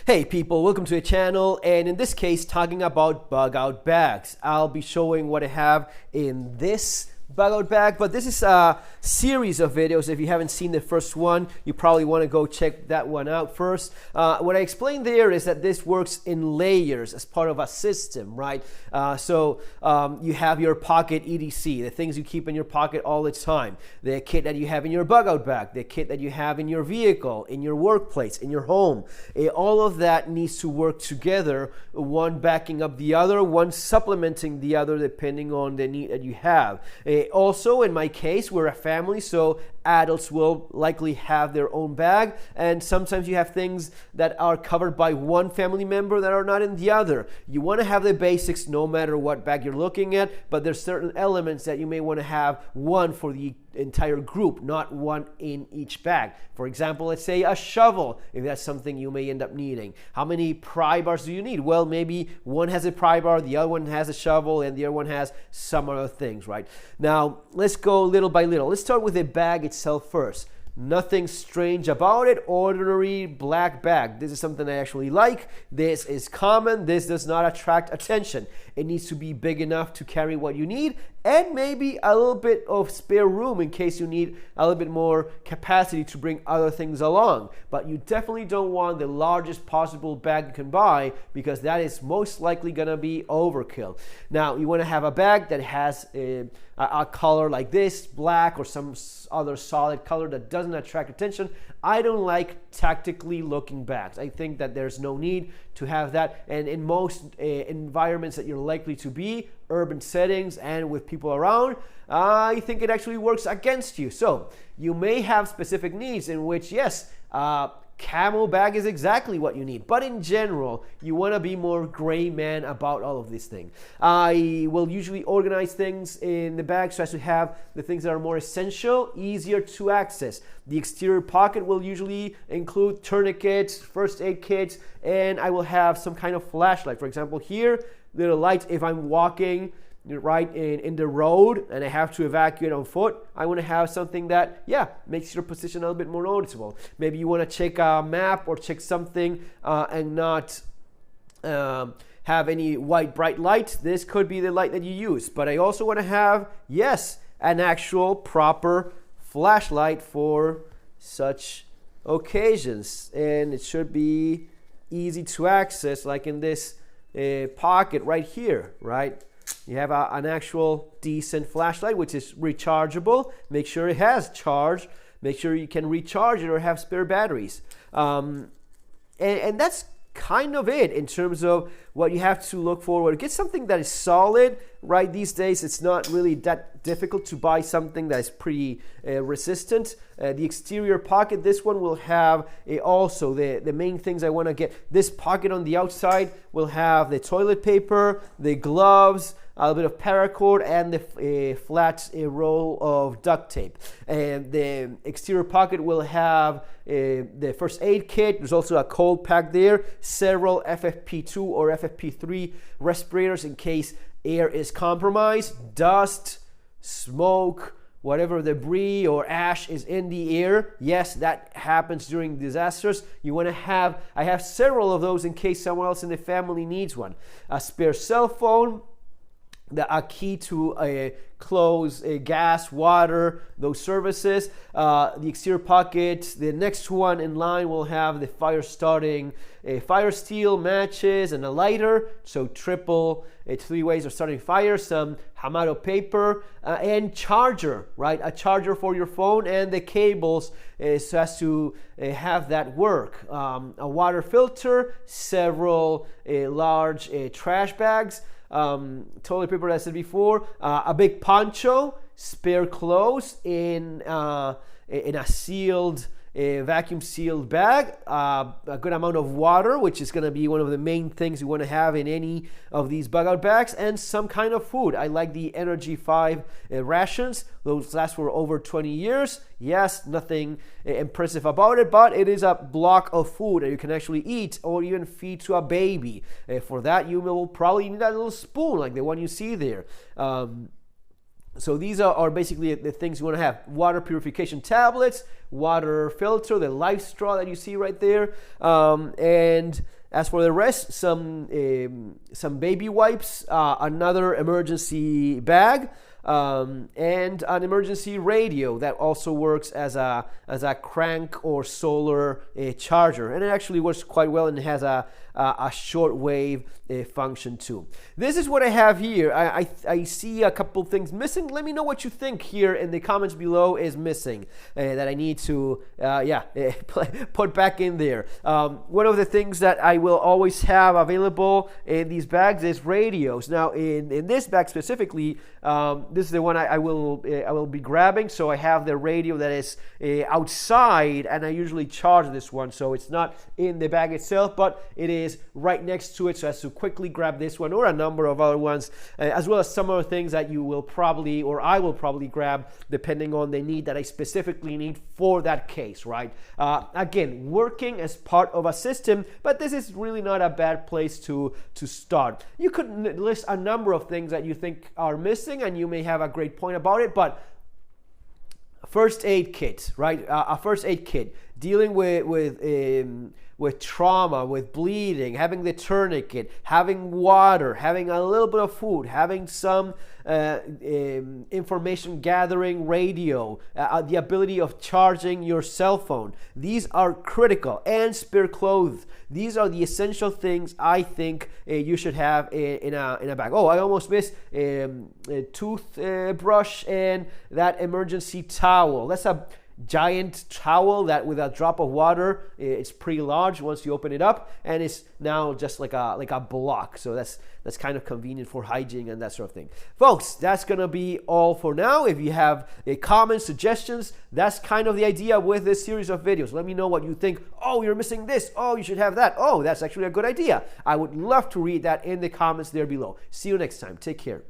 Hey people, welcome to the channel, and in this case talking about bug out bags. I'll be showing what I have in this bug out bag, but this is a series of videos. If you haven't seen the first one, you probably want to go check that one out first. What I explained there is that this works in layers as part of a system, right? You have your pocket EDC, the things you keep in your pocket all the time, the kit that you have in your bug out bag, the kit that you have in your vehicle, in your workplace, in your home. All of that needs to work together, one backing up the other, one supplementing the other depending on the need that you have. Also, in my case, we're a family, so adults will likely have their own bag, and sometimes you have things that are covered by one family member that are not in the other. You want to have the basics no matter what bag you're looking at, but there's certain elements that you may want to have one for the entire group, not one in each bag. For example, let's say a shovel, if that's something you may end up needing. How many pry bars do you need? Well, maybe one has a pry bar, the other one has a shovel, and the other one has some other things, right? Now, let's go little by little. Let's start with the bag itself first. Nothing strange about it, ordinary black bag. This is something I actually like. This is common. This does not attract attention. It needs to be big enough to carry what you need, and maybe a little bit of spare room in case you need a little bit more capacity to bring other things along. But you definitely don't want the largest possible bag you can buy, because that is most likely gonna be overkill. Now, you wanna have a bag that has a color like this, black, or some other solid color that doesn't attract attention. I don't like tactically looking bags. I think that there's no need to have that, and in most environments that you're likely to be, urban settings and with people around, I think it actually works against you. So you may have specific needs in which, yes, camo bag is exactly what you need, but in general you want to be more gray man about all of these things. I will usually organize things in the bag so as to have the things that are more essential easier to access. The exterior pocket will usually include tourniquets, first aid kits, and I will have some kind of flashlight. For example, here, little light if I'm walking right in the road and I have to evacuate on foot. I want to have something that, yeah, makes your position a little bit more noticeable. Maybe you want to check a map or check something and not have any white bright light. This could be the light that you use. But I also want to have, yes, an actual proper flashlight for such occasions, and it should be easy to access, like in this pocket right here, right? You have an actual decent flashlight, which is rechargeable. Make sure it has charge. Make sure you can recharge it or have spare batteries. And that's kind of it in terms of what you have to look forward. Get something that is solid, right? These days, it's not really that difficult to buy something that is pretty resistant. The exterior pocket, this one will have also the main things I want to get. This pocket on the outside will have the toilet paper, the gloves, a little bit of paracord, and the flat roll of duct tape. And the exterior pocket will have the first aid kit. There's also a cold pack there, several FFP2 or FFP3 respirators in case air is compromised, dust, smoke, whatever debris or ash is in the air. Yes, that happens during disasters. You want to have, I have several of those in case someone else in the family needs one. A spare cell phone, a key to close gas, water, those services. The exterior pocket, the next one in line will have the fire starting fire steel, matches, and a lighter. So triple, 3 ways of starting fire, some Hamado paper, and charger, right? A charger for your phone and the cables so as to have that work. A water filter, several large trash bags, toilet paper, as I said before, a big poncho, spare clothes in a sealed, vacuum sealed bag, a good amount of water, which is going to be one of the main things you want to have in any of these bug out bags, and some kind of food. I like the Energy 5 rations. Those last for over 20 years. Yes, nothing impressive about it, but it is a block of food that you can actually eat or even feed to a baby. For that, you will probably need a little spoon like the one you see there. So these are basically the things you want to have. Water purification tablets, water filter, the life straw that you see right there. And as for the rest, some baby wipes, another emergency bag, and an emergency radio that also works as a crank or solar charger, and it actually works quite well and has a shortwave function too. This is what I have here. I see a couple things missing. Let me know what you think here in the comments below is missing that I need to put back in there. One of the things that I will always have available in these bags is radios. Now in this bag specifically, this is the one I will be grabbing. So I have the radio that is outside, and I usually charge this one, so it's not in the bag itself, but it is right next to it, so as to quickly grab this one or a number of other ones, as well as some other things that you will probably, or I will probably grab depending on the need that I specifically need for that case, right? Again, working as part of a system, but this is really not a bad place to start. You could list a number of things that you think are missing, and you may have a great point about it, but first aid kit, right? A first aid kit, dealing with trauma, with bleeding, having the tourniquet, having water, having a little bit of food, having some information gathering radio, the ability of charging your cell phone. These are critical, and spare clothes. These are the essential things I think you should have in a bag. Oh, I almost missed a toothbrush and that emergency towel. That's a giant towel that with a drop of water, it's pretty large once you open it up, and it's now just like a block. So that's kind of convenient for hygiene and that sort of thing. Folks, that's gonna be all for now. If you have comments, suggestions, that's kind of the idea with this series of videos. Let me know what you think. Oh, you're missing this. Oh, you should have that. Oh, that's actually a good idea. I would love to read that in the comments there below. See you next time. Take care.